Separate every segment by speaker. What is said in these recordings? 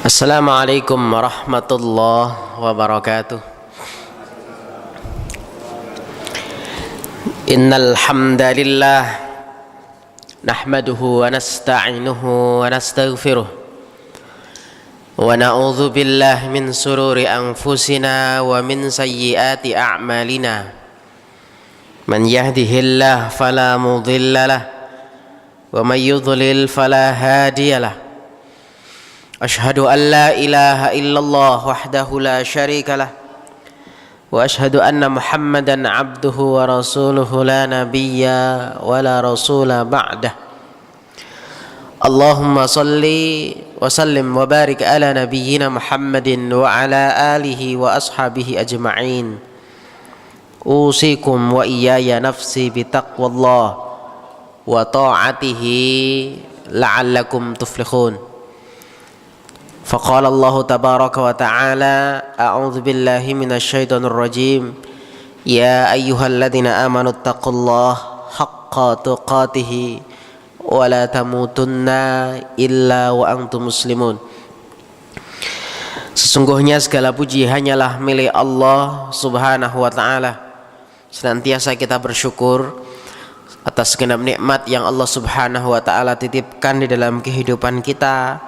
Speaker 1: Assalamualaikum warahmatullahi wabarakatuh. Innal hamdalillah nahmaduhu wa nasta'inuhu wa nastaghfiruh wa na'udzu billahi min sururi anfusina wa min sayyiati a'malina. Man yahdihillahu fala mudhillalah wa may yudlil fala hadiyalah. Ashhadu an la ilaha illallah wahdahu la syarika lah wa ashhadu anna Muhammadan abduhu wa rasuluhu la nabiyya wa la rasula ba'dah. Allahumma salli wa sallim wa barik ala nabiyyina Muhammadin wa ala alihi wa ashabihi ajma'in. Usikum wa iyaya nafsi bitaqwallah wa ta'atihi la'allakum tuflihun. Faqala Allah tabaraka wa ta'ala a'udzu billahi minasy syaithanir rajim ya ayyuhalladzina amanu taqullaha haqqa tuqatih wa la tamutunna illa wa antum muslimun. Sesungguhnya segala puji hanyalah milik Allah Subhanahu wa ta'ala. Senantiasa kita bersyukur atas segenap nikmat yang Allah Subhanahu wa ta'ala titipkan di dalam kehidupan kita.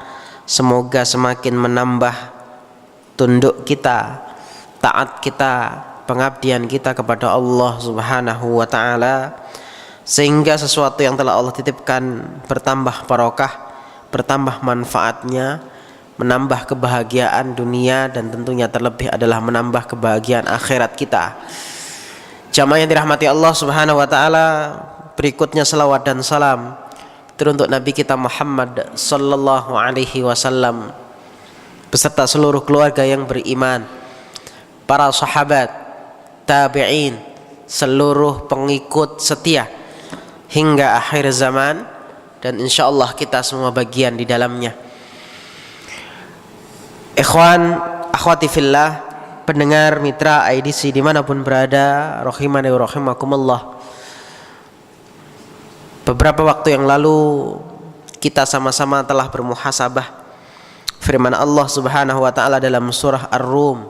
Speaker 1: Semoga semakin menambah tunduk kita, taat kita, pengabdian kita kepada Allah Subhanahu wa ta'ala, sehingga sesuatu yang telah Allah titipkan bertambah barokah, bertambah manfaatnya, menambah kebahagiaan dunia, dan tentunya terlebih adalah menambah kebahagiaan akhirat kita. Jamaah yang dirahmati Allah Subhanahu wa ta'ala, berikutnya salawat dan salam untuk Nabi kita Muhammad sallallahu alaihi wasallam beserta seluruh keluarga yang beriman, para sahabat, tabi'in, seluruh pengikut setia hingga akhir zaman, dan insyaallah kita semua bagian di dalamnya. Ikhwan, akhwati fillah, pendengar mitra IDC dimanapun berada, rahimani wa rahimakumullah. Beberapa waktu yang lalu kita sama-sama telah bermuhasabah firman Allah Subhanahu wa ta'ala dalam surah Ar-Rum,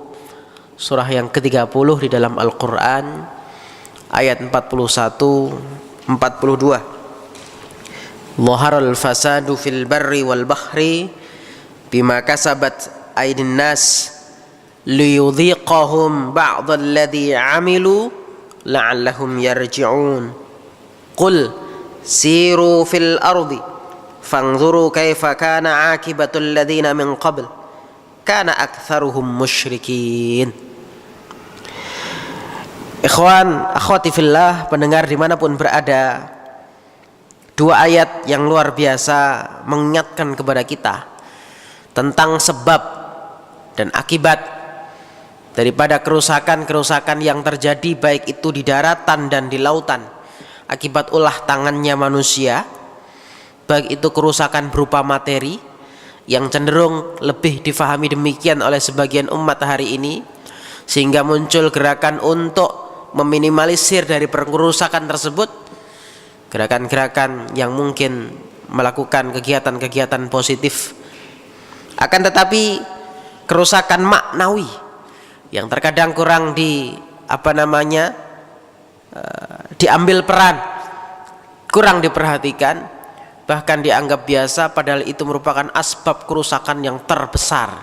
Speaker 1: surah yang ke-30 di dalam Al-Qur'an, ayat 41 42. Dhaharal fasadu fil barri wal bahri bima kasabat aydin nas liyudhiqahum ba'dalladzi 'amilu la'allahum yarji'un. Qul siru fil ardi fanzuru kaifa kana akibatul ladzina min qabl kana aktsaruhum musyrikin. Ikhwan, akhwati fillah, pendengar dimanapun berada, dua ayat yang luar biasa mengingatkan kepada kita tentang sebab dan akibat daripada kerusakan-kerusakan yang terjadi baik itu di daratan dan di lautan akibat ulah tangannya manusia, baik itu kerusakan berupa materi yang cenderung lebih difahami demikian oleh sebagian umat hari ini, sehingga muncul gerakan untuk meminimalisir dari kerusakan tersebut, gerakan-gerakan yang mungkin melakukan kegiatan-kegiatan positif. Akan tetapi kerusakan maknawi yang terkadang kurang diambil peran, kurang diperhatikan, bahkan dianggap biasa, padahal itu merupakan asbab kerusakan yang terbesar,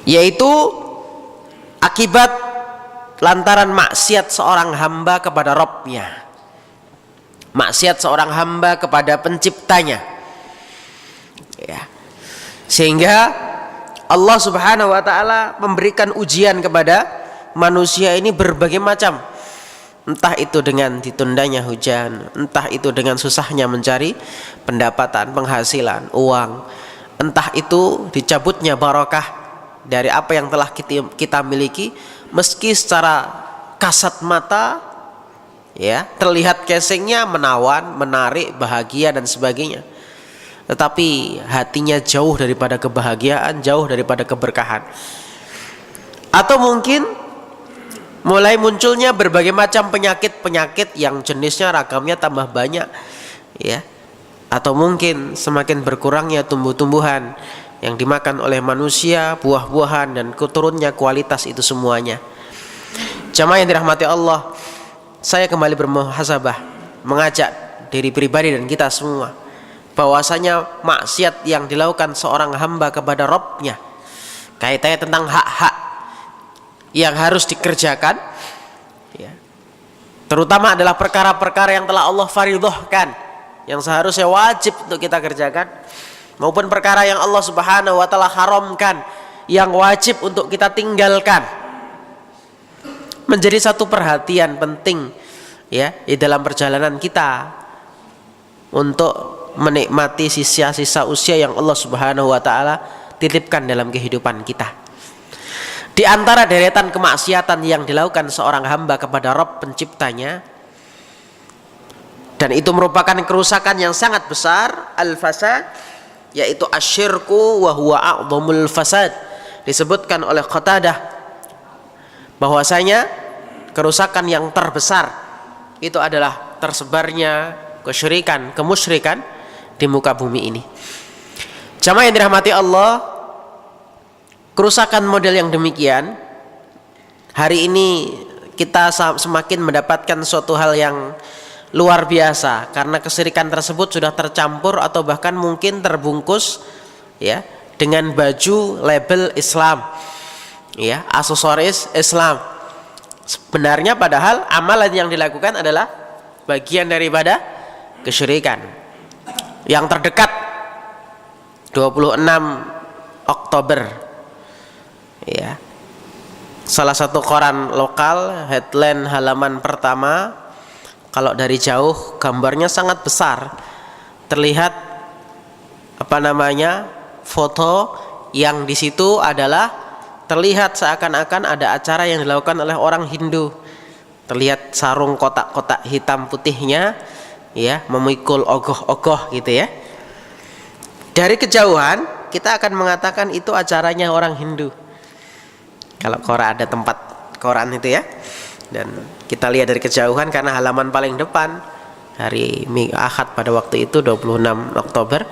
Speaker 1: yaitu akibat lantaran maksiat seorang hamba kepada Rabbnya, maksiat seorang hamba kepada penciptanya, ya. Sehingga Allah Subhanahu wa ta'ala memberikan ujian kepada manusia ini berbagai macam, entah itu dengan ditundanya hujan, entah itu dengan susahnya mencari pendapatan, penghasilan, uang, entah itu dicabutnya barokah dari apa yang telah kita miliki, meski secara kasat mata, ya, terlihat casingnya menawan, menarik, bahagia dan sebagainya, tetapi hatinya jauh daripada kebahagiaan, jauh daripada keberkahan. Atau mungkin mulai munculnya berbagai macam penyakit-penyakit yang jenisnya ragamnya tambah banyak, ya, atau mungkin semakin berkurangnya tumbuh-tumbuhan yang dimakan oleh manusia, buah-buahan dan turunnya kualitas itu semuanya. Jamaah yang dirahmati Allah, saya kembali bermuhasabah, mengajak diri pribadi dan kita semua bahwasanya maksiat yang dilakukan seorang hamba kepada Rabb-Nya, kaitannya tentang hak-hak yang harus dikerjakan, ya, terutama adalah perkara-perkara yang telah Allah faridhahkan, yang seharusnya wajib untuk kita kerjakan, maupun perkara yang Allah Subhanahu wa taala haramkan, yang wajib untuk kita tinggalkan, menjadi satu perhatian penting, ya, di dalam perjalanan kita untuk menikmati sisa-sisa usia yang Allah Subhanahu wa taala titipkan dalam kehidupan kita. Di antara deretan kemaksiatan yang dilakukan seorang hamba kepada Rabb penciptanya, dan itu merupakan kerusakan yang sangat besar, al-fasad, yaitu asyirku wa huwa a'dhamul fasad. Disebutkan oleh Qatadah bahwasanya kerusakan yang terbesar itu adalah tersebarnya kesyirikan, kemusyrikan di muka bumi ini. Jamaah yang dirahmati Allah, kerusakan model yang demikian hari ini kita semakin mendapatkan suatu hal yang luar biasa, karena kesyirikan tersebut sudah tercampur atau bahkan mungkin terbungkus, ya, dengan baju label Islam, ya, aksesoris Islam. Sebenarnya padahal amalan yang dilakukan adalah bagian daripada kesyirikan. Yang terdekat 26 Oktober, ya, salah satu koran lokal, headline halaman pertama, kalau dari jauh gambarnya sangat besar, terlihat foto yang di situ adalah terlihat seakan-akan ada acara yang dilakukan oleh orang Hindu. Terlihat sarung kotak-kotak hitam putihnya, ya, memikul ogoh-ogoh gitu, ya. Dari kejauhan kita akan mengatakan itu acaranya orang Hindu. Kalau koran ada tempat koran itu, ya, dan kita lihat dari kejauhan karena halaman paling depan hari Ahad pada waktu itu 26 Oktober,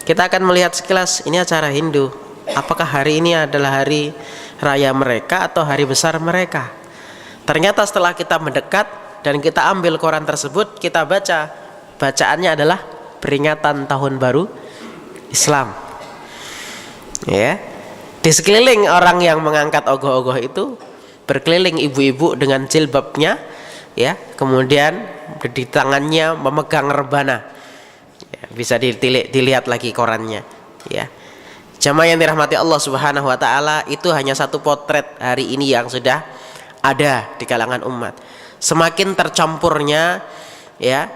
Speaker 1: kita akan melihat sekilas ini acara Hindu. Apakah hari ini adalah hari raya mereka atau hari besar mereka? Ternyata setelah kita mendekat dan kita ambil koran tersebut, kita baca, bacaannya adalah peringatan tahun baru Islam, ya. Di sekeliling orang yang mengangkat ogoh-ogoh itu berkeliling ibu-ibu dengan jilbabnya, ya, kemudian di tangannya memegang rebana, ya, bisa dilihat lagi korannya, ya. Jamaah yang dirahmati Allah Subhanahu wa taala, itu hanya satu potret hari ini yang sudah ada di kalangan umat. Semakin tercampurnya, ya,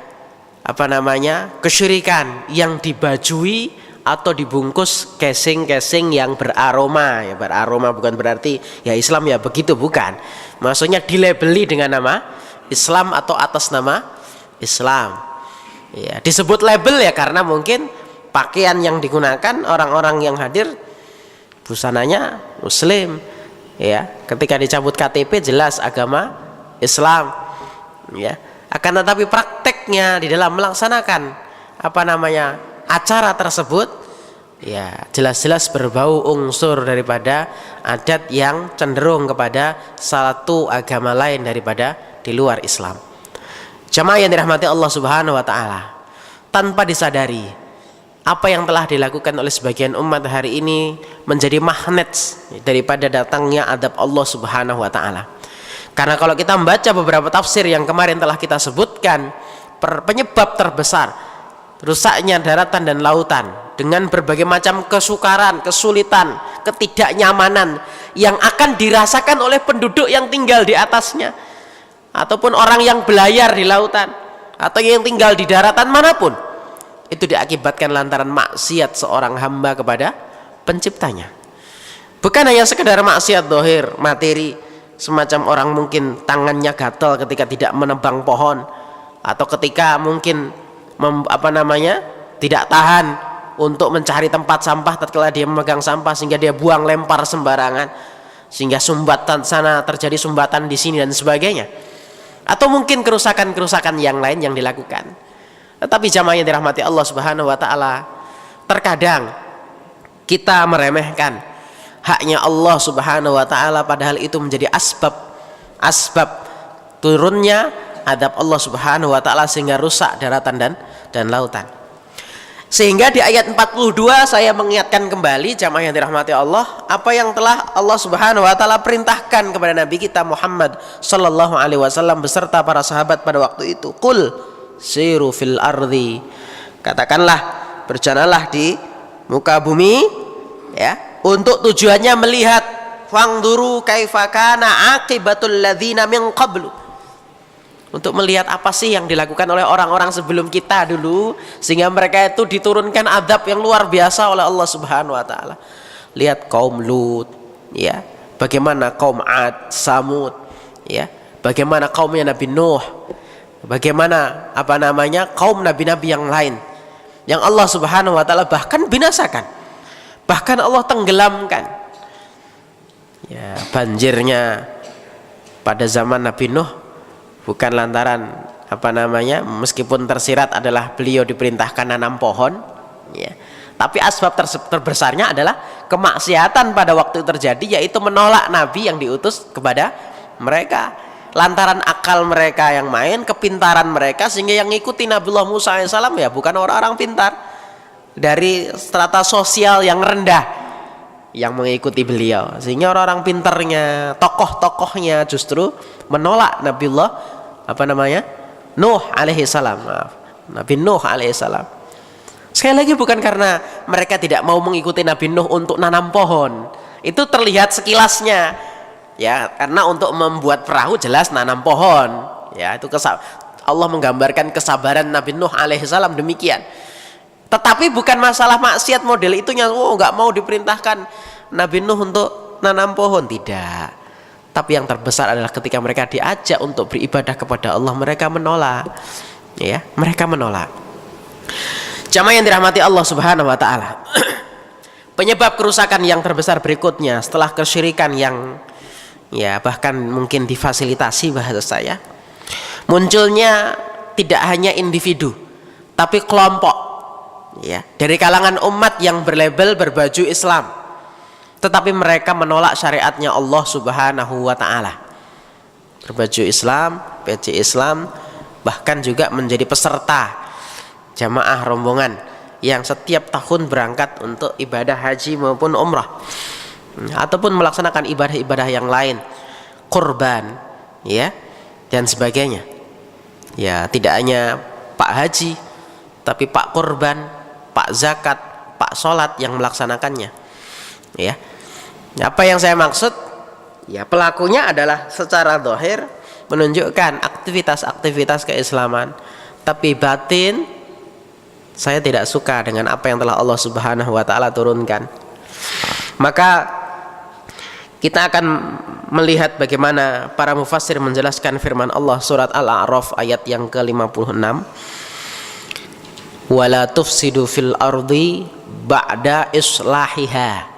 Speaker 1: kesyirikan yang dibajui atau dibungkus casing-casing yang beraroma, ya, beraroma bukan berarti ya Islam ya begitu, bukan. Maksudnya dilabeli dengan nama Islam atau atas nama Islam. Ya, disebut label ya karena mungkin pakaian yang digunakan orang-orang yang hadir busananya Muslim, ya. Ketika dicabut KTP jelas agama Islam, ya. Akan tetapi prakteknya di dalam melaksanakan acara tersebut, ya, jelas-jelas berbau unsur daripada adat yang cenderung kepada satu agama lain daripada di luar Islam. Jamaah yang dirahmati Allah Subhanahu wa taala, tanpa disadari apa yang telah dilakukan oleh sebagian umat hari ini menjadi magnet daripada datangnya adab Allah Subhanahu wa taala. Karena kalau kita membaca beberapa tafsir yang kemarin telah kita sebutkan, penyebab terbesar rusaknya daratan dan lautan dengan berbagai macam kesukaran, kesulitan, ketidaknyamanan yang akan dirasakan oleh penduduk yang tinggal di atasnya, ataupun orang yang belayar di lautan, atau yang tinggal di daratan manapun, itu diakibatkan lantaran maksiat seorang hamba kepada penciptanya. Bukan hanya sekedar maksiat zahir, materi, semacam orang mungkin tangannya gatal ketika tidak menebang pohon, atau ketika mungkin tidak tahan untuk mencari tempat sampah tatkala dia memegang sampah sehingga dia buang lempar sembarangan sehingga sumbatan sana terjadi sumbatan di sini dan sebagainya, atau mungkin kerusakan-kerusakan yang lain yang dilakukan. Tetapi jamaah yang dirahmati Allah Subhanahu wa taala, terkadang kita meremehkan haknya Allah Subhanahu wa taala, padahal itu menjadi asbab turunnya adab Allah Subhanahu wa taala sehingga rusak daratan dan lautan. Sehingga di ayat 42 saya mengingatkan kembali jamaah yang dirahmati Allah, apa yang telah Allah Subhanahu wa taala perintahkan kepada Nabi kita Muhammad sallallahu alaihi wasallam beserta para sahabat pada waktu itu. Qul siru fil ardi, katakanlah berjalanlah di muka bumi, ya, untuk tujuannya melihat fangduru kaifa kana aqibatul ladzina min qablu, untuk melihat apa sih yang dilakukan oleh orang-orang sebelum kita dulu sehingga mereka itu diturunkan azab yang luar biasa oleh Allah Subhanahu wa taala. Lihat kaum Lut, ya, bagaimana kaum Ad, Samud, ya, bagaimana kaumnya Nabi Nuh, bagaimana kaum nabi-nabi yang lain yang Allah Subhanahu wa taala bahkan binasakan, bahkan Allah tenggelamkan. Ya, banjirnya pada zaman Nabi Nuh bukan lantaran meskipun tersirat adalah beliau diperintahkan nanam pohon, ya, tapi asbab terbesarnya adalah kemaksiatan pada waktu terjadi, yaitu menolak Nabi yang diutus kepada mereka. Lantaran akal mereka yang main, kepintaran mereka, sehingga yang ngikuti Nabiullah Musa AS ya bukan orang-orang pintar dari strata sosial yang rendah yang mengikuti beliau, sehingga orang-orang pintarnya, tokoh-tokohnya justru menolak Nabiullah Nuh alaihi salam, Nabi Nuh alaihi salam. Sekali lagi bukan karena mereka tidak mau mengikuti Nabi Nuh untuk nanam pohon, itu terlihat sekilasnya, ya, karena untuk membuat perahu jelas nanam pohon, ya, itu Allah menggambarkan kesabaran Nabi Nuh alaihi salam demikian. Tetapi bukan masalah maksiat model itunya, nggak mau diperintahkan Nabi Nuh untuk nanam pohon, tidak. Tapi yang terbesar adalah ketika mereka diajak untuk beribadah kepada Allah, mereka menolak, ya, mereka menolak. Jamaah yang dirahmati Allah Subhanahu wa taala, penyebab kerusakan yang terbesar berikutnya setelah kesyirikan yang, ya, bahkan mungkin difasilitasi bahasa saya, munculnya tidak hanya individu tapi kelompok, ya, dari kalangan umat yang berlabel berbaju Islam, tetapi mereka menolak syariatnya Allah Subhanahu wa ta'ala. Berbaju Islam, peci Islam, bahkan juga menjadi peserta jamaah rombongan yang setiap tahun berangkat untuk ibadah haji maupun umrah, ataupun melaksanakan ibadah-ibadah yang lain, kurban, ya, dan sebagainya. Ya, tidak hanya Pak Haji, tapi Pak Kurban, Pak Zakat, Pak Sholat yang melaksanakannya. Ya, apa yang saya maksud? Ya, pelakunya adalah secara zahir menunjukkan aktivitas-aktivitas keislaman, tapi batin saya tidak suka dengan apa yang telah Allah Subhanahu wa taala turunkan. Maka kita akan melihat bagaimana para mufassir menjelaskan firman Allah surat Al-A'raf ayat yang ke-56. Wala tufsidu fil ardi ba'da islahiha.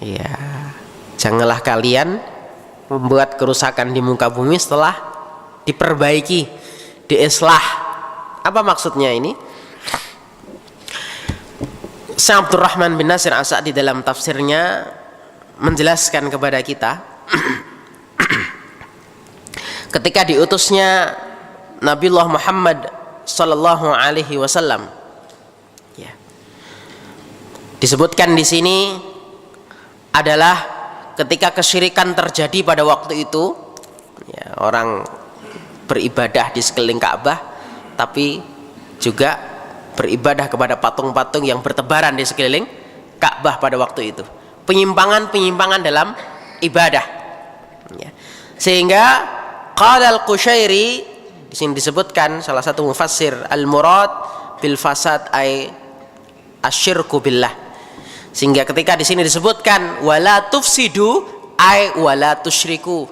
Speaker 1: Ya, janganlah kalian membuat kerusakan di muka bumi setelah diperbaiki, diislah. Apa maksudnya ini? Syekh Abdurrahman bin Nasir As-Sa'di dalam tafsirnya menjelaskan kepada kita ketika diutusnya Nabiullah Muhammad sallallahu alaihi wasallam, ya, disebutkan di sini adalah ketika kesyirikan terjadi pada waktu itu, ya, orang beribadah di sekeliling Ka'bah tapi juga beribadah kepada patung-patung yang bertebaran di sekeliling Ka'bah pada waktu itu. Penyimpangan-penyimpangan dalam ibadah, ya. Sehingga qala al-Qushairi, di sini disebutkan salah satu mufassir, al-murad bil fasad ay asyirku billah. Sehingga ketika di sini disebutkan wala tufsidu ay wala tusyriku,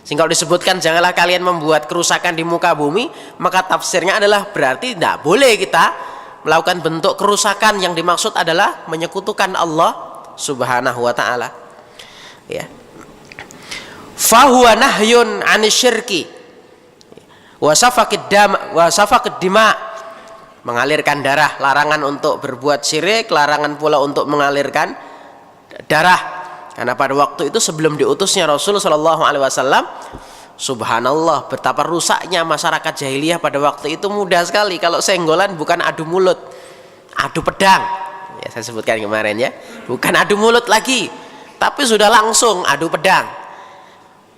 Speaker 1: sehingga kalau disebutkan janganlah kalian membuat kerusakan di muka bumi, maka tafsirnya adalah berarti tidak boleh kita melakukan bentuk kerusakan. Yang dimaksud adalah menyekutukan Allah Subhanahu wa ta'ala, ya. Fahuwa nahyun anisyirki wa safakid dima, mengalirkan darah, larangan untuk berbuat syirik, larangan pula untuk mengalirkan darah. Karena pada waktu itu sebelum diutusnya Rasul sallallahu alaihi wasallam, subhanallah, betapa rusaknya masyarakat jahiliyah pada waktu itu. Mudah sekali kalau senggolan bukan adu mulut, adu pedang. Ya, saya sebutkan kemarin ya, bukan adu mulut lagi, tapi sudah langsung adu pedang.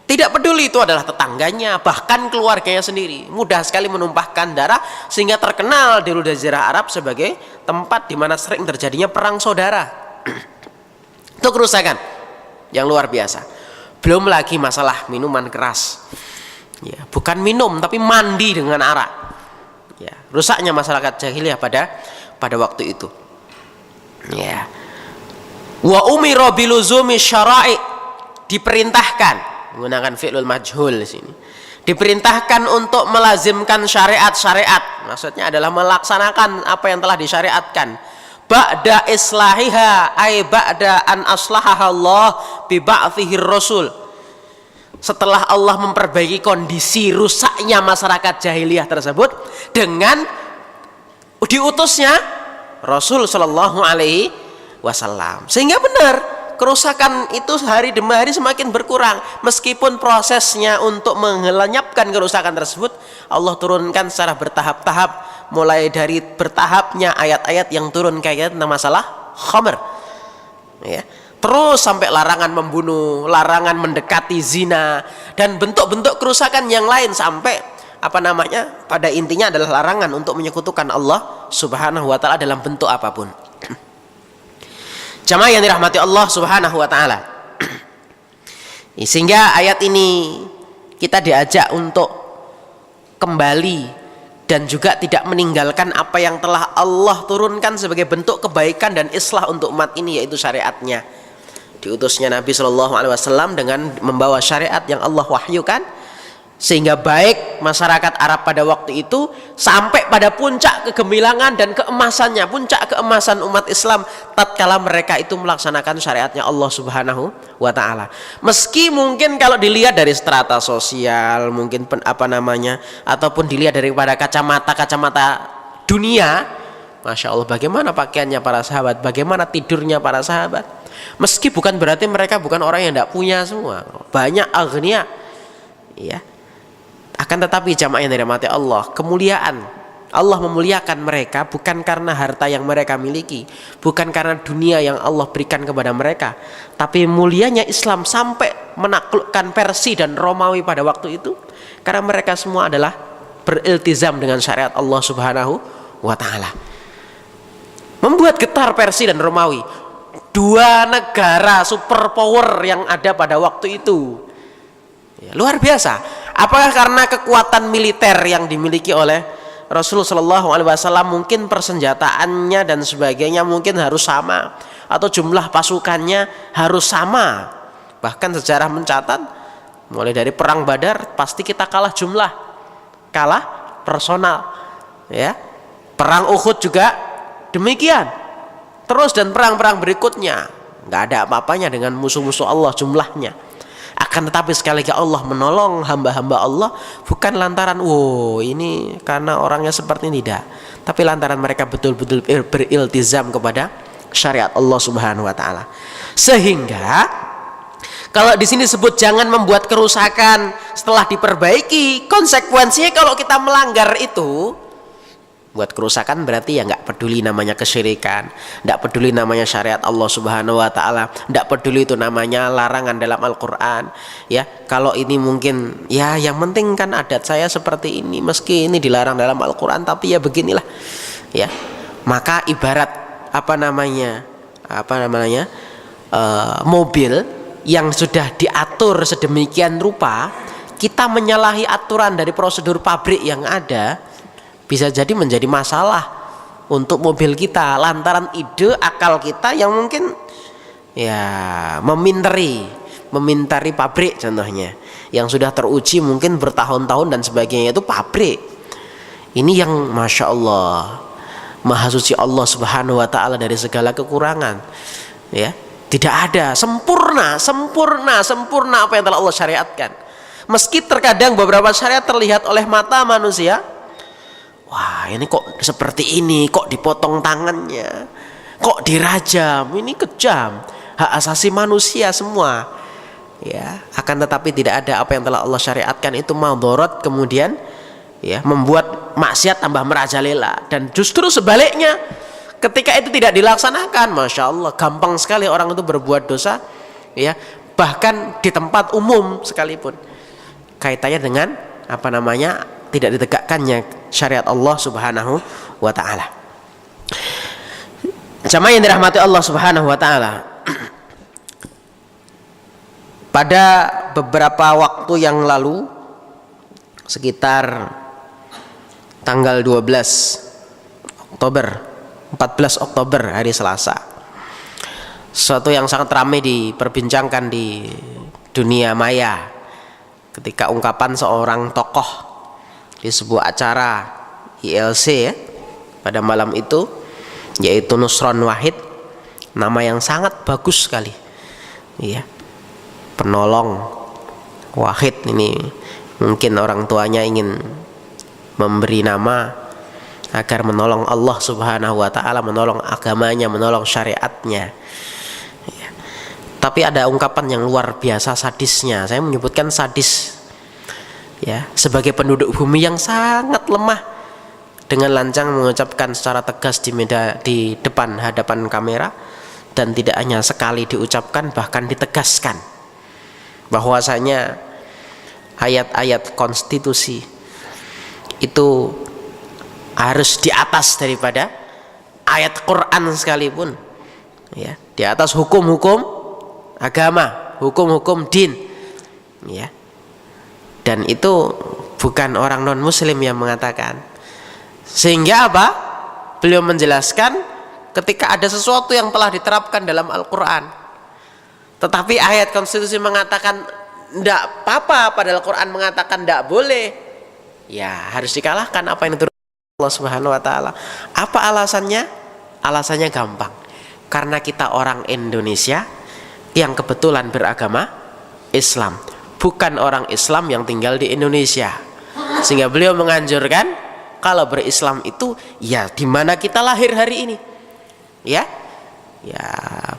Speaker 1: Tidak peduli itu adalah tetangganya, bahkan keluarganya sendiri. Mudah sekali menumpahkan darah, sehingga terkenal di Jazirah Arab sebagai tempat di mana sering terjadinya perang saudara. Itu kerusakan yang luar biasa. Belum lagi masalah minuman keras. Ya, bukan minum tapi mandi dengan arak. Ya, rusaknya masyarakat jahiliyah pada waktu itu. Ya. Wa umira biluzumi syara'i, diperintahkan, menggunakan fi'lul majhul di sini. Diperintahkan untuk melazimkan syariat-syariat. Maksudnya adalah melaksanakan apa yang telah disyariatkan. Ba'da islahiha, ay ba'da an aslahaha Allah bi ba'thihir rasul. Setelah Allah memperbaiki kondisi rusaknya masyarakat jahiliyah tersebut dengan diutusnya Rasul sallallahu alaihi wasallam. Sehingga benar, kerusakan itu hari demi hari semakin berkurang. Meskipun prosesnya untuk melenyapkan kerusakan tersebut Allah turunkan secara bertahap-tahap, mulai dari bertahapnya ayat-ayat yang turun kayak tentang masalah khamr, ya, terus sampai larangan membunuh, larangan mendekati zina, dan bentuk-bentuk kerusakan yang lain, sampai pada intinya adalah larangan untuk menyekutukan Allah subhanahu wa ta'ala dalam bentuk apapun. Jamaah yang dirahmati Allah subhanahu wa ta'ala, sehingga ayat ini kita diajak untuk kembali dan juga tidak meninggalkan apa yang telah Allah turunkan sebagai bentuk kebaikan dan islah untuk umat ini, yaitu syariatnya. Diutusnya Nabi Shallallahu Alaihi Wasallam dengan membawa syariat yang Allah wahyukan, sehingga baik masyarakat Arab pada waktu itu sampai pada puncak kegemilangan dan keemasannya, puncak keemasan umat Islam tatkala mereka itu melaksanakan syariatnya Allah Subhanahu wa ta'ala. Meski mungkin kalau dilihat dari strata sosial, mungkin ataupun dilihat daripada kacamata dunia, Masya Allah, bagaimana pakaiannya para sahabat, bagaimana tidurnya para sahabat. Meski bukan berarti mereka bukan orang yang tidak punya semua, banyak aghnia, ya. Akan tetapi jamaah yang dirahmati Allah, kemuliaan Allah memuliakan mereka bukan karena harta yang mereka miliki, bukan karena dunia yang Allah berikan kepada mereka, tapi mulianya Islam sampai menaklukkan Persia dan Romawi pada waktu itu karena mereka semua adalah beriltizam dengan syariat Allah Subhanahu wa ta'ala. Membuat getar Persia dan Romawi, dua negara superpower yang ada pada waktu itu, ya, luar biasa. Apakah karena kekuatan militer yang dimiliki oleh Rasulullah Shallallahu Alaihi Wasallam, mungkin persenjataannya dan sebagainya mungkin harus sama, atau jumlah pasukannya harus sama? Bahkan sejarah mencatat mulai dari perang Badar pasti kita kalah jumlah, kalah personal, ya. Perang Uhud juga demikian. Terus dan perang-perang berikutnya nggak ada apa-apanya dengan musuh-musuh Allah jumlahnya. Akan tetapi sekali lagi Allah menolong hamba-hamba Allah bukan lantaran ini karena orangnya seperti ini, tidak, tapi lantaran mereka betul-betul beriltizam kepada syariat Allah Subhanahu wa ta'ala. Sehingga kalau di sini disebut jangan membuat kerusakan setelah diperbaiki, konsekuensinya kalau kita melanggar itu buat kerusakan, berarti ya nggak peduli namanya kesyirikan, nggak peduli namanya syariat Allah Subhanahu wa ta'ala, nggak peduli itu namanya larangan dalam Al-Quran, ya. Kalau ini mungkin ya yang penting kan adat saya seperti ini, meski ini dilarang dalam Al-Quran, tapi ya beginilah, ya. Maka ibarat mobil yang sudah diatur sedemikian rupa, kita menyalahi aturan dari prosedur pabrik yang ada, bisa jadi menjadi masalah untuk mobil kita lantaran ide akal kita yang mungkin ya memintari pabrik, contohnya yang sudah teruji mungkin bertahun-tahun dan sebagainya, itu pabrik. Ini yang Masya Allah, Maha Suci Allah Subhanahu wa ta'ala dari segala kekurangan, ya. Tidak ada sempurna apa yang telah Allah syariatkan. Meski terkadang beberapa syariat terlihat oleh mata manusia, wah ini kok seperti ini, kok dipotong tangannya, kok dirajam, ini kejam, hak asasi manusia semua. Ya, akan tetapi tidak ada apa yang telah Allah syariatkan itu madharat kemudian ya membuat maksiat tambah merajalela. Dan justru sebaliknya, ketika itu tidak dilaksanakan, masya Allah, gampang sekali orang itu berbuat dosa, ya, bahkan di tempat umum sekalipun. Kaitannya dengan apa namanya, tidak ditegakkannya syariat Allah Subhanahu wa taala. Jamaah yang dirahmati Allah Subhanahu wa taala. Pada beberapa waktu yang lalu, sekitar tanggal 12 Oktober, 14 Oktober hari Selasa, sesuatu yang sangat ramai diperbincangkan di dunia maya ketika ungkapan seorang tokoh di sebuah acara ILC ya, pada malam itu, yaitu Nusron Wahid, nama yang sangat bagus sekali ya, penolong Wahid. Ini mungkin orang tuanya ingin memberi nama agar menolong Allah Subhanahu wa taala, menolong agamanya, menolong syariatnya ya. Tapi ada ungkapan yang luar biasa sadisnya, saya menyebutkan sadis ya, sebagai penduduk bumi yang sangat lemah, dengan lancang mengucapkan secara tegas di depan hadapan kamera, dan tidak hanya sekali diucapkan, bahkan ditegaskan bahwasanya ayat-ayat konstitusi itu harus di atas daripada ayat Quran sekalipun ya, di atas hukum-hukum agama, hukum-hukum din ya. Dan itu bukan orang non muslim yang mengatakan. Sehingga apa? Beliau menjelaskan, ketika ada sesuatu yang telah diterapkan dalam Al-Quran, tetapi ayat konstitusi mengatakan tidak apa-apa, padahal Al-Quran mengatakan tidak boleh, ya harus dikalahkan apa yang diturunkan Allah Subhanahu wa taala. Apa alasannya? Alasannya gampang. Karena kita orang Indonesia yang kebetulan beragama Islam, bukan orang Islam yang tinggal di Indonesia. Sehingga beliau menganjurkan kalau berislam itu ya di mana kita lahir hari ini. Ya. Ya,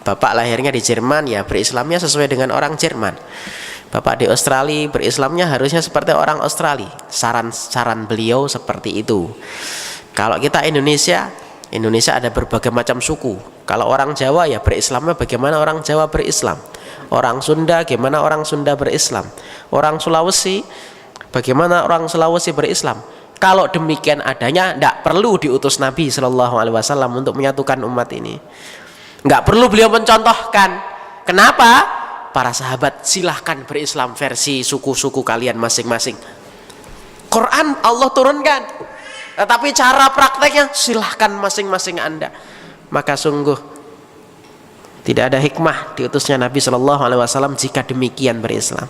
Speaker 1: bapak lahirnya di Jerman, ya berislamnya sesuai dengan orang Jerman. Bapak di Australia, berislamnya harusnya seperti orang Australia. Saran beliau seperti itu. Kalau kita Indonesia ada berbagai macam suku. Kalau orang Jawa ya berislamnya bagaimana orang Jawa berislam. Orang Sunda gimana orang Sunda berislam. Orang Sulawesi bagaimana orang Sulawesi berislam. Kalau demikian adanya, tidak perlu diutus Nabi Shallallahu Alaihi Wasallam untuk menyatukan umat ini. Nggak perlu beliau mencontohkan. Kenapa? Para sahabat silahkan berislam versi suku-suku kalian masing-masing. Quran Allah turunkan, tetapi cara prakteknya silahkan masing-masing Anda. Maka sungguh tidak ada hikmah diutusnya Nabi Shallallahu Alaihi Wasallam jika demikian berislam.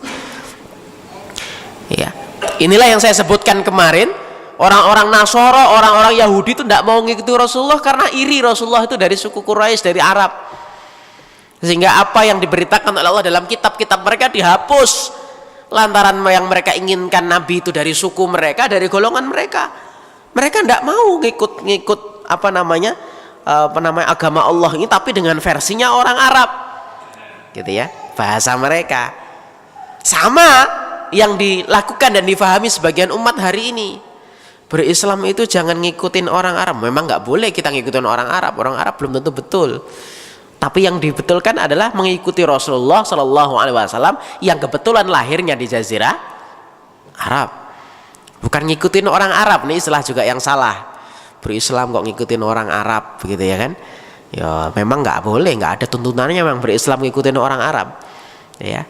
Speaker 1: Ya, inilah yang saya sebutkan kemarin. Orang-orang Nasoro, orang-orang Yahudi itu tidak mau mengikuti Rasulullah karena iri Rasulullah itu dari suku Quraisy, dari Arab. Sehingga apa yang diberitakan oleh Allah dalam kitab-kitab mereka dihapus, lantaran yang mereka inginkan Nabi itu dari suku mereka, dari golongan mereka. Mereka tidak mau ngikut apa namanya agama Allah ini, tapi dengan versinya orang Arab, gitu ya, bahasa mereka. Sama yang dilakukan dan difahami sebagian umat hari ini. Berislam itu jangan ngikutin orang Arab. Memang nggak boleh kita ngikutin orang Arab. Orang Arab belum tentu betul. Tapi yang dibetulkan adalah mengikuti Rasulullah Shallallahu Alaihi Wasallam yang kebetulan lahirnya di Jazirah Arab. Bukan ngikutin orang Arab. Ini istilah juga yang salah. Berislam kok ngikutin orang Arab, begitu ya kan? Ya memang nggak boleh. Nggak ada tuntunannya memang berislam ngikutin orang Arab. Ya.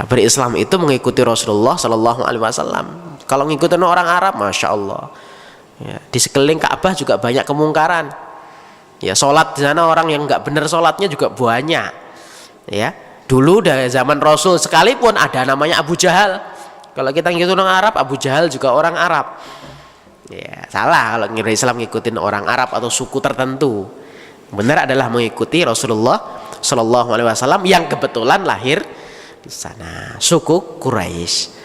Speaker 1: Berislam itu mengikuti Rasulullah Shallallahu Alaihi Wasallam. Kalau ngikutin orang Arab, masya Allah, ya, di sekeliling Ka'bah juga banyak kemungkaran. Ya, sholat di sana orang yang nggak benar sholatnya juga banyak. Ya, dulu dari zaman Rasul sekalipun ada namanya Abu Jahal. Kalau kita ngikutin orang Arab, Abu Jahal juga orang Arab. Ya, salah kalau Islam ngikutin orang Arab atau suku tertentu. Benar adalah mengikuti Rasulullah Shallallahu Alaihi Wasallam yang kebetulan lahir di sana, suku Quraisy.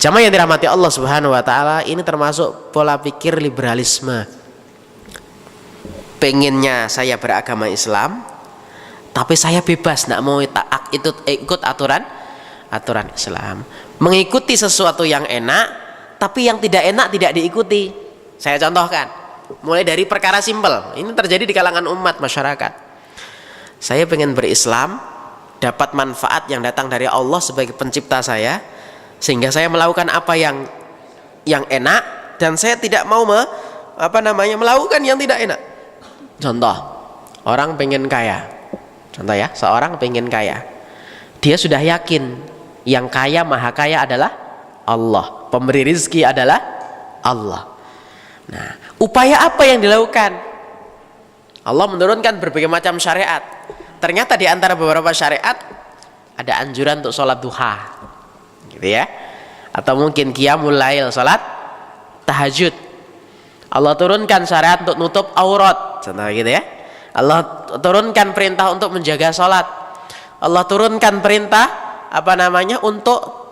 Speaker 1: Jamaah yang dirahmati Allah Subhanahu wa taala, ini termasuk pola pikir liberalisme. Pengennya saya beragama Islam, tapi saya bebas, tidak mau ikut aturan Islam. Mengikuti sesuatu yang enak, tapi yang tidak enak tidak diikuti. Saya contohkan, mulai dari perkara simpel. Ini terjadi di kalangan umat masyarakat. Saya pengen berislam, dapat manfaat yang datang dari Allah sebagai pencipta saya, sehingga saya melakukan apa yang enak, dan saya tidak mau melakukan yang tidak enak. Contoh, orang pengen kaya. Contoh ya, seorang pengen kaya. Dia sudah yakin yang kaya, maha kaya adalah Allah. Pemberi rizki adalah Allah. Nah, upaya apa yang dilakukan? Allah menurunkan berbagai macam syariat. Ternyata di antara beberapa syariat ada anjuran untuk sholat duha, gitu ya. Atau mungkin qiyamul lail, sholat tahajud. Allah turunkan syariat untuk nutup aurat, contoh gitu ya. Allah turunkan perintah untuk menjaga sholat. Allah turunkan perintah untuk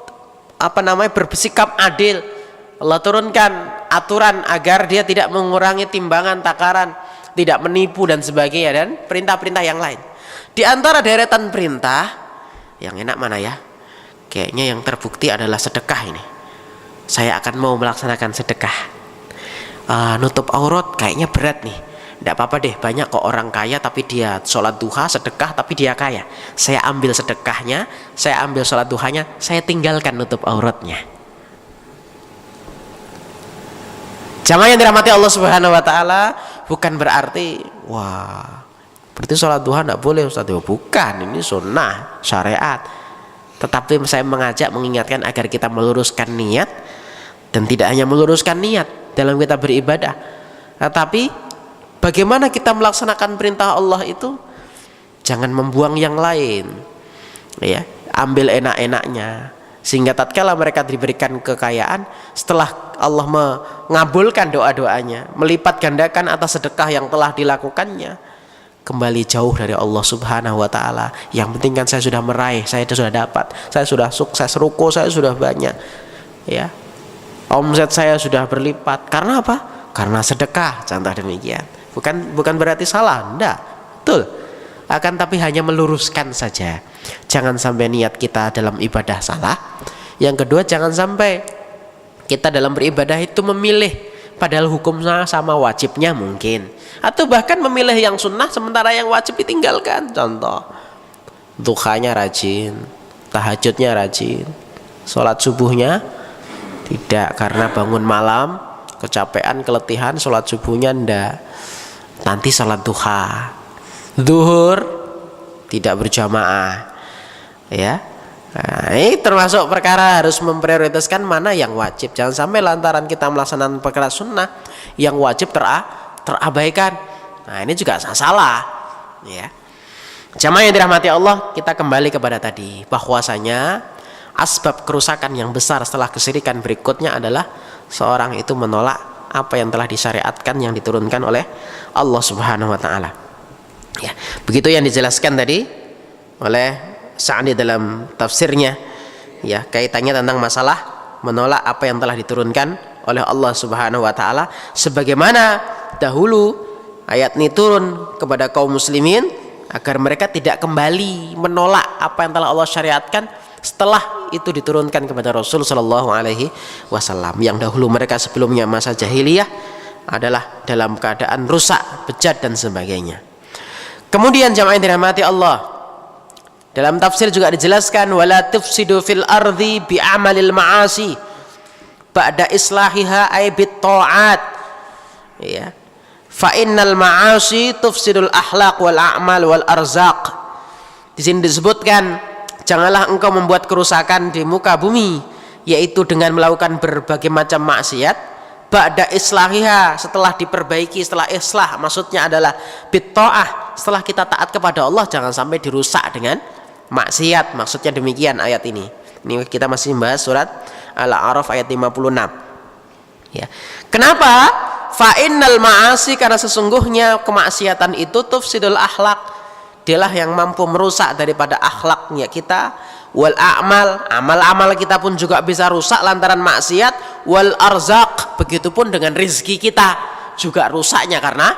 Speaker 1: bersikap adil. Allah turunkan aturan agar dia tidak mengurangi timbangan, takaran, tidak menipu dan sebagainya, dan perintah-perintah yang lain. Di antara deretan perintah, yang enak mana ya? Kayaknya yang terbukti adalah sedekah ini. Saya akan mau melaksanakan sedekah. Nutup aurat kayaknya berat nih. Tidak apa-apa deh, banyak kok orang kaya tapi dia sholat duha, sedekah tapi dia kaya. Saya ambil sedekahnya, saya ambil sholat duhanya, saya tinggalkan nutup auratnya. Jamaah yang dirahmati Allah Subhanahu wa taala, bukan berarti berarti sholat duha tidak boleh Ustaz. Bukan, ini sunnah syariat. Tetapi saya mengingatkan agar kita meluruskan niat, dan tidak hanya meluruskan niat dalam kita beribadah, tetapi bagaimana kita melaksanakan perintah Allah itu, jangan membuang yang lain, ya. Ambil enak-enaknya, sehingga tatkala mereka diberikan kekayaan, setelah Allah mengabulkan doa-doanya, melipat gandakan atas sedekah yang telah dilakukannya, kembali jauh dari Allah Subhanahu wa taala. Yang penting kan saya sudah meraih, saya sudah dapat, saya sudah sukses, ruko saya sudah banyak, ya. Omset saya sudah berlipat. Karena apa? Karena sedekah, contoh demikian. Bukan berarti salah, enggak, betul. Akan tapi hanya meluruskan saja. Jangan sampai niat kita dalam ibadah salah. Yang kedua, jangan sampai kita dalam beribadah itu memilih padahal hukumnya sama wajibnya mungkin, atau bahkan memilih yang sunnah sementara yang wajib ditinggalkan. Contoh, duhanya rajin, tahajudnya rajin, sholat subuhnya tidak, karena bangun malam kecapean, keletihan, sholat subuhnya ndak. Nanti sholat duha, zuhur tidak berjamaah, ya. Nah, ini termasuk perkara harus memprioritaskan mana yang wajib. Jangan sampai lantaran kita melaksanakan perkara sunnah, yang wajib terabaikan. Nah, ini juga salah, ya. Jamaah yang dirahmati Allah, kita kembali kepada tadi, bahwasanya asbab kerusakan yang besar setelah kesyirikan berikutnya adalah seorang itu menolak apa yang telah disyariatkan, yang diturunkan oleh Allah Subhanahu wa taala. Ya, begitu yang dijelaskan tadi oleh Sa'di dalam tafsirnya, ya, kaitannya tentang masalah menolak apa yang telah diturunkan oleh Allah Subhanahu wa taala, sebagaimana dahulu ayat ini turun kepada kaum muslimin agar mereka tidak kembali menolak apa yang telah Allah syariatkan setelah itu diturunkan kepada Rasul Shallallahu Alaihi Wasallam. Yang dahulu mereka sebelumnya masa jahiliyah adalah dalam keadaan rusak, bejat dan sebagainya. Kemudian jamaah yang dirahmati Allah, dalam tafsir juga dijelaskan, wala tufsidu fil ardi bi amalil ma'asi ba'da islahiha ay bit ta'at, ya. Fa innal ma'asi tufsidul akhlaq wal a'mal wal arzaq. Di sini disebutkan, janganlah engkau membuat kerusakan di muka bumi, yaitu dengan melakukan berbagai macam maksiat, ba'da islahiha, setelah diperbaiki, setelah islah maksudnya adalah bitta'ah, setelah kita taat kepada Allah, jangan sampai dirusak dengan maksiat. Maksudnya demikian ayat ini. Ini kita masih membahas surat Al-A'raf ayat 56. Ya. Kenapa? Fa innal ma'asi, karena sesungguhnya kemaksiatan itu tufsidul akhlak, dialah yang mampu merusak daripada akhlaknya kita, wal a'mal, amal-amal kita pun juga bisa rusak lantaran maksiat, wal arzaq, begitupun dengan rezeki kita juga rusaknya karena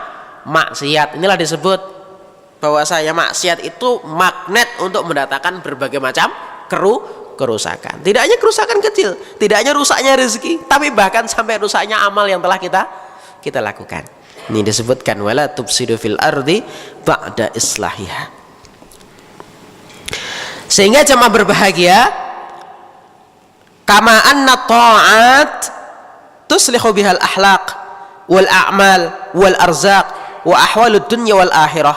Speaker 1: maksiat. Inilah disebut bahwasanya maksiat itu magnet untuk mendatangkan berbagai macam kerusakan. Tidak hanya kerusakan kecil, tidak hanya rusaknya rezeki, tapi bahkan sampai rusaknya amal yang telah kita lakukan. Ini disebutkan wala tufsidu fil ardi ba'da islahiha. Sehingga jemaah berbahagia, kama anna ta'at tuslihu bihal akhlaq wal a'mal wal arzaq wa ahwalud dunya wal akhirah.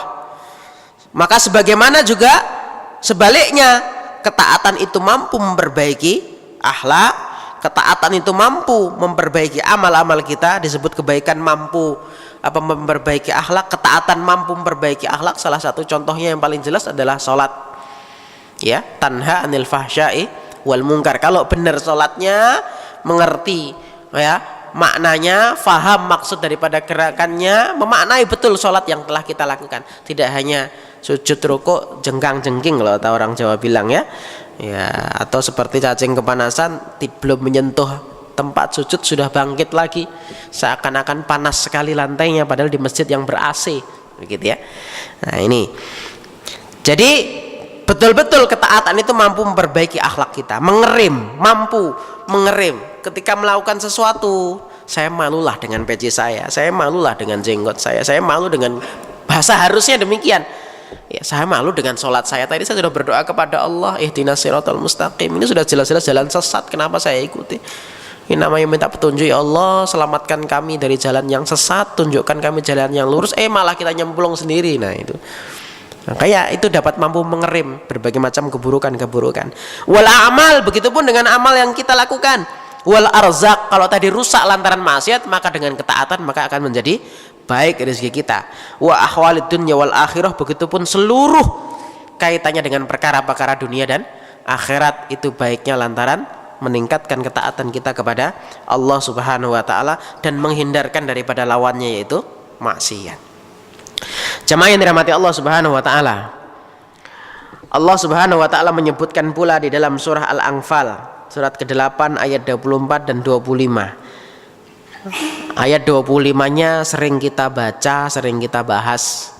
Speaker 1: Maka sebagaimana juga sebaliknya, ketaatan itu mampu memperbaiki akhlak, ketaatan itu mampu memperbaiki amal-amal kita, disebut kebaikan mampu memperbaiki akhlak, ketaatan mampu memperbaiki akhlak. Salah satu contohnya yang paling jelas adalah sholat, ya, tanha anil fahsya'i wal munkar. Kalau benar sholatnya, mengerti ya maknanya, faham maksud daripada gerakannya, memaknai betul sholat yang telah kita lakukan, tidak hanya sujud rukuk jengkang-jengking kalau kata orang Jawa bilang, ya, atau seperti cacing kepanasan, belum menyentuh tempat sujud sudah bangkit lagi, seakan-akan panas sekali lantainya padahal di masjid yang ber-AC, begitu ya. Nah ini, jadi betul-betul ketaatan itu mampu memperbaiki akhlak kita, mampu mengerim ketika melakukan sesuatu. Saya malulah dengan peci saya malulah dengan jenggot saya malu dengan bahasa harusnya demikian. Ya, saya malu dengan sholat saya. Tadi saya sudah berdoa kepada Allah, ihdinas siratal mustaqim. Ini sudah jelas-jelas jalan sesat, kenapa saya ikuti? Ini namanya minta petunjuk, ya Allah, selamatkan kami dari jalan yang sesat, tunjukkan kami jalan yang lurus. Malah kita nyemplung sendiri. Nah itu. Kayak itu dapat mampu mengerim berbagai macam keburukan. Wal amal, begitupun dengan amal yang kita lakukan. Wal arzak, kalau tadi rusak lantaran maksiat, maka dengan ketaatan maka akan menjadi baik rezeki kita. Wa ahwalid dunya wal akhirah, begitupun seluruh kaitannya dengan perkara-perkara dunia dan akhirat itu baiknya lantaran meningkatkan ketaatan kita kepada Allah Subhanahu wa taala dan menghindarkan daripada lawannya yaitu maksiat. Jemaah yang dirahmati Allah Subhanahu wa taala, Allah Subhanahu wa taala menyebutkan pula di dalam surah Al-Anfal surat ke-8 ayat 24 dan 25. Ayat 25-nya sering kita baca, sering kita bahas.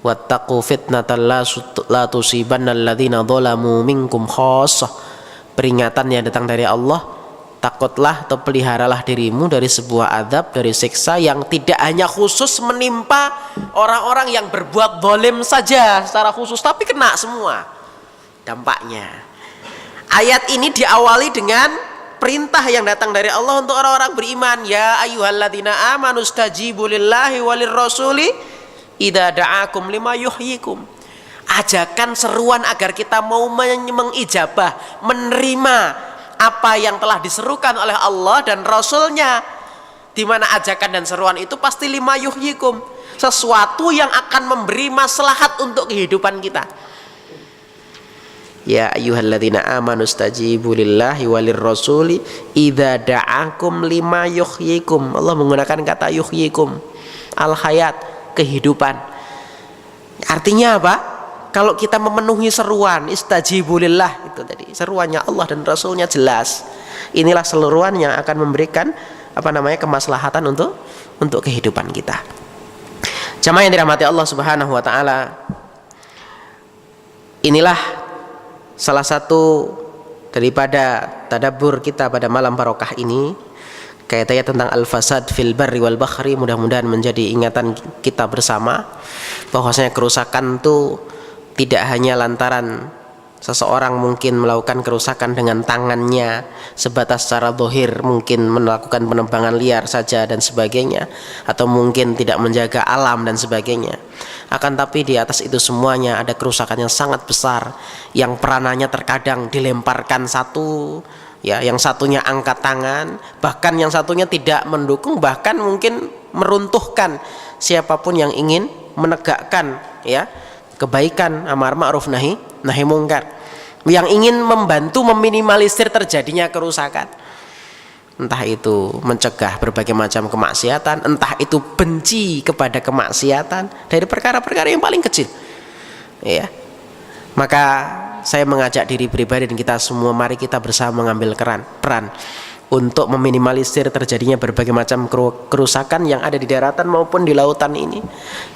Speaker 1: Wattaqu fitnatan la tusibannal ladzina dzalamu minkum khassah. Peringatan yang datang dari Allah, takutlah atau peliharalah dirimu dari sebuah azab, dari siksa yang tidak hanya khusus menimpa orang-orang yang berbuat zalim saja secara khusus, tapi kena semua dampaknya. Ayat ini diawali dengan perintah yang datang dari Allah untuk orang-orang beriman. Ya ayyuhalladzina amanu stajibu lillahi walir rasuli idza da'akum lima yuhyikum. Ajakan seruan agar kita mau mengijabah, menerima apa yang telah diserukan oleh Allah dan Rasulnya, di mana ajakan dan seruan itu pasti lima yuhyikum, sesuatu yang akan memberi maslahat untuk kehidupan kita. Ya ayyuhalladzina amanu stajibu lillahi walir rasuli idza da'akum lima yuhyikum. Allah menggunakan kata yuhyikum, al hayat, kehidupan. Artinya apa? Kalau kita memenuhi seruan istajibu lillah, itu tadi seruannya Allah dan Rasulnya jelas. Inilah seruan yang akan memberikan kemaslahatan untuk kehidupan kita. Jamaah yang dirahmati Allah Subhanahu wa taala, inilah salah satu daripada tadabbur kita pada malam barokah ini, kaitannya tentang al-fasad fil barri wal bahri. Mudah-mudahan menjadi ingatan kita bersama bahwasanya kerusakan itu tidak hanya lantaran seseorang mungkin melakukan kerusakan dengan tangannya sebatas secara zahir, mungkin melakukan penebangan liar saja dan sebagainya, atau mungkin tidak menjaga alam dan sebagainya. Akan tapi di atas itu semuanya ada kerusakan yang sangat besar, yang peranannya terkadang dilemparkan satu, ya, yang satunya angkat tangan, bahkan yang satunya tidak mendukung, bahkan mungkin meruntuhkan siapapun yang ingin menegakkan, ya, kebaikan, amar ma'ruf nahi mungkar, yang ingin membantu meminimalisir terjadinya kerusakan. Entah itu mencegah berbagai macam kemaksiatan, entah itu benci kepada kemaksiatan dari perkara-perkara yang paling kecil, ya. Maka saya mengajak diri pribadi dan kita semua, mari kita bersama mengambil peran untuk meminimalisir terjadinya berbagai macam kerusakan yang ada di daratan maupun di lautan ini,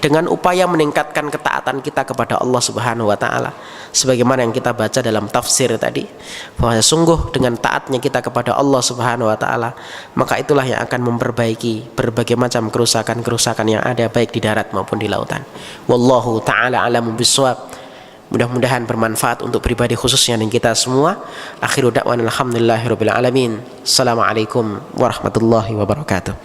Speaker 1: dengan upaya meningkatkan ketaatan kita kepada Allah Subhanahu wa taala. Sebagaimana yang kita baca dalam tafsir tadi, bahwa sungguh dengan taatnya kita kepada Allah Subhanahu wa taala, maka itulah yang akan memperbaiki berbagai macam kerusakan-kerusakan yang ada baik di darat maupun di lautan. Wallahu taala alamu bissawab. Mudah-mudahan bermanfaat untuk pribadi khususnya dan kita semua. Akhiru da'wana alhamdulillahirabbil alamin. Assalamualaikum warahmatullahi wabarakatuh.